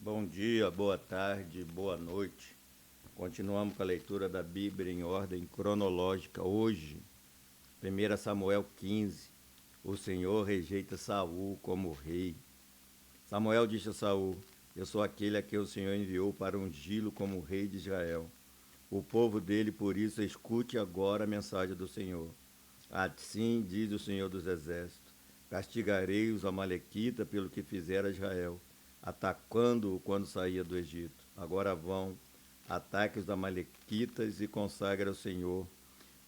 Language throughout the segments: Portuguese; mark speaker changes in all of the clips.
Speaker 1: Bom dia, boa tarde, boa noite. Continuamos com a leitura da Bíblia em ordem cronológica. Hoje, 1 Samuel 15. O Senhor rejeita Saul como rei. Samuel disse a Saul: Eu sou aquele a quem o Senhor enviou para ungí-lo como rei de Israel. O povo dele, por isso, escute agora a mensagem do Senhor. Assim diz o Senhor dos Exércitos: Castigarei os amalequitas pelo que fizeram a Israel, atacando-o quando saía do Egito. Agora vão, ataque os amalequitas e consagre ao Senhor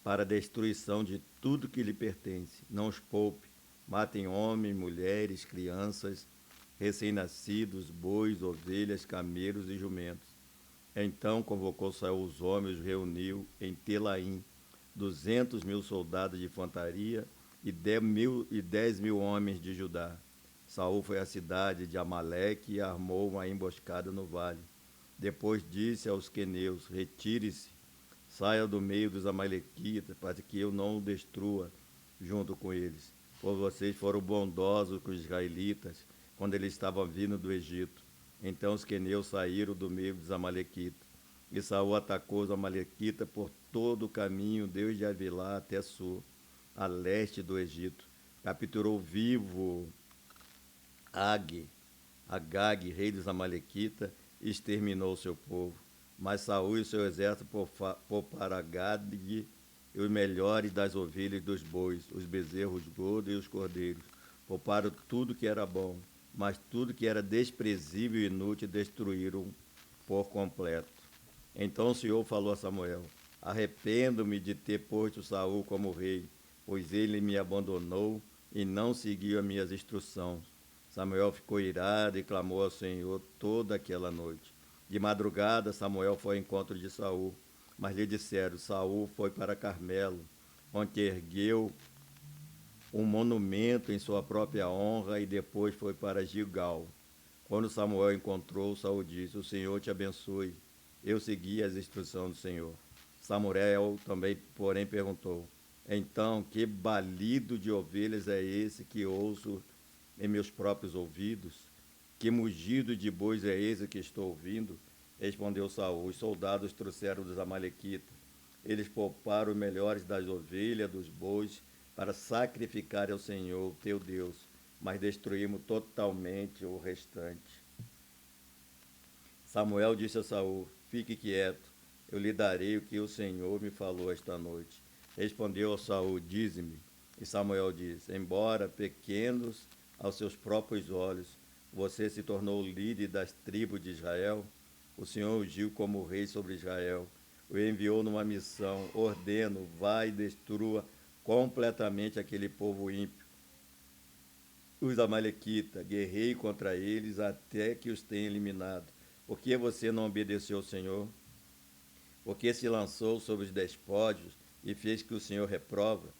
Speaker 1: para a destruição de tudo que lhe pertence. Não os poupe, matem homens, mulheres, crianças, recém-nascidos, bois, ovelhas, camelos e jumentos. Então convocou Saul os homens, reuniu em Telaim 200.000 soldados de infantaria e 10.000 homens de Judá. Saul foi à cidade de Amaleque e armou uma emboscada no vale. Depois disse aos queneus: Retire-se, saia do meio dos amalequitas, para que eu não o destrua junto com eles. Pois vocês foram bondosos com os israelitas quando eles estavam vindo do Egito. Então os queneus saíram do meio dos amalequitas. E Saul atacou os amalequitas por todo o caminho, desde Avilá até Sur, a leste do Egito. Capturou vivo Agag, rei dos amalequitas, e exterminou seu povo. Mas Saul e seu exército pouparam Agag e os melhores das ovelhas e dos bois, os bezerros gordos e os cordeiros. Pouparam tudo que era bom, mas tudo que era desprezível e inútil destruíram por completo. Então o Senhor falou a Samuel: Arrependo-me de ter posto Saul como rei, pois ele me abandonou e não seguiu as minhas instruções. Samuel ficou irado e clamou ao Senhor toda aquela noite. De madrugada, Samuel foi ao encontro de Saul, mas lhe disseram: Saul foi para Carmelo, onde ergueu um monumento em sua própria honra, e depois foi para Gilgal. Quando Samuel encontrou, Saul disse: O Senhor te abençoe. Eu segui as instruções do Senhor. Samuel também, porém, perguntou: Então, que balido de ovelhas é esse que ouço em meus próprios ouvidos? Que mugido de bois é esse que estou ouvindo? Respondeu Saul: Os soldados trouxeram dos amalequitas. Eles pouparam os melhores das ovelhas, dos bois, para sacrificar ao Senhor, teu Deus, mas destruímos totalmente o restante. Samuel disse a Saul: Fique quieto, eu lhe darei o que o Senhor me falou esta noite. Respondeu Saul: Dize-me. E Samuel disse: Embora pequenos aos seus próprios olhos, você se tornou líder das tribos de Israel. O Senhor ungiu como rei sobre Israel. O enviou numa missão. Ordeno: vá e destrua completamente aquele povo ímpio, os amalequitas. Guerrei contra eles até que os tenha eliminado. Por que você não obedeceu ao Senhor? Porque se lançou sobre os despojos e fez que o Senhor reprova?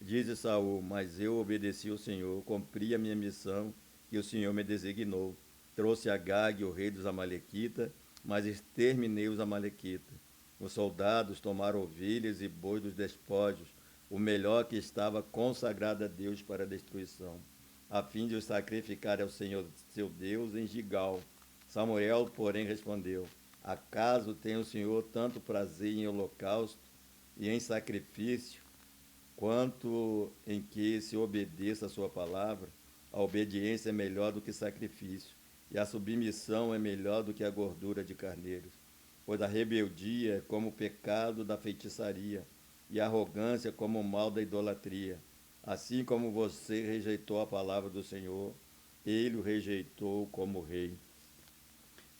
Speaker 1: Diz Saul: Mas eu obedeci ao Senhor, cumpri a minha missão que o Senhor me designou. Trouxe Agag, o rei dos amalequitas, mas exterminei os amalequitas. Os soldados tomaram ovelhas e bois dos despojos, o melhor que estava consagrado a Deus para a destruição, a fim de os sacrificar ao Senhor seu Deus em Gilgal. Samuel, porém, respondeu: Acaso tem o Senhor tanto prazer em holocausto e em sacrifício, quanto em que se obedeça a sua palavra? A obediência é melhor do que sacrifício, e a submissão é melhor do que a gordura de carneiros. Pois a rebeldia é como o pecado da feitiçaria, e a arrogância como o mal da idolatria. Assim como você rejeitou a palavra do Senhor, ele o rejeitou como rei.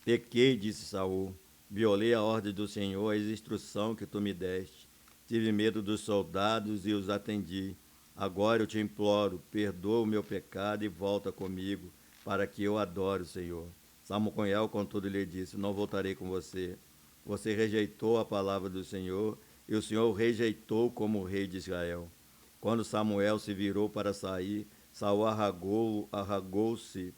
Speaker 1: Pequei, disse Saul, violei a ordem do Senhor, a instrução que tu me deste. Tive medo dos soldados e os atendi. Agora eu te imploro, perdoa o meu pecado e volta comigo, para que eu adore o Senhor. Samuel, contudo, lhe disse: Não voltarei com você. Você rejeitou a palavra do Senhor, e o Senhor o rejeitou como rei de Israel. Quando Samuel se virou para sair, Saul arragou-se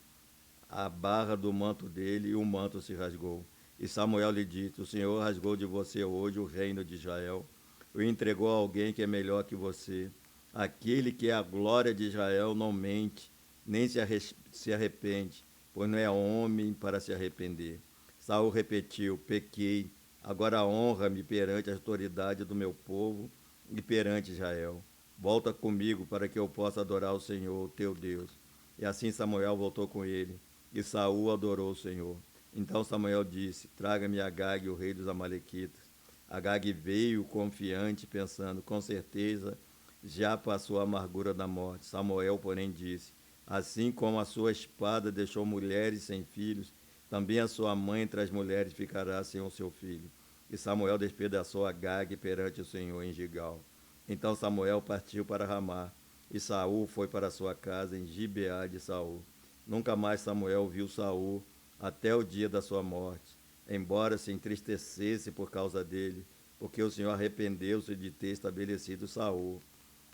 Speaker 1: a barra do manto dele, e o manto se rasgou. E Samuel lhe disse: O Senhor rasgou de você hoje o reino de Israel, o entregou a alguém que é melhor que você. Aquele que é a glória de Israel não mente, nem se arrepende. pois não é homem para se arrepender. Saul repetiu: pequei, agora honra-me perante a autoridade do meu povo e perante Israel. Volta comigo para que eu possa adorar o Senhor, teu Deus. E assim Samuel voltou com ele, e Saul adorou o Senhor. Então Samuel disse: traga-me Agag, o rei dos Amalequitas. Agag veio confiante, pensando: com certeza já passou a amargura da morte. Samuel, porém, disse: assim como a sua espada deixou mulheres sem filhos, também a sua mãe entre as mulheres ficará sem o seu filho. E Samuel despedaçou Agag perante o Senhor em Gigal. Então Samuel partiu para Ramá, e Saul foi para sua casa em Gibeá de Saul. Nunca mais Samuel viu Saul até o dia da sua morte, embora se entristecesse por causa dele, porque o Senhor arrependeu-se de ter estabelecido Saul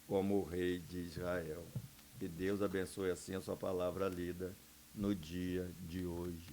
Speaker 1: como o rei de Israel. Que Deus abençoe assim a sua palavra lida no dia de hoje.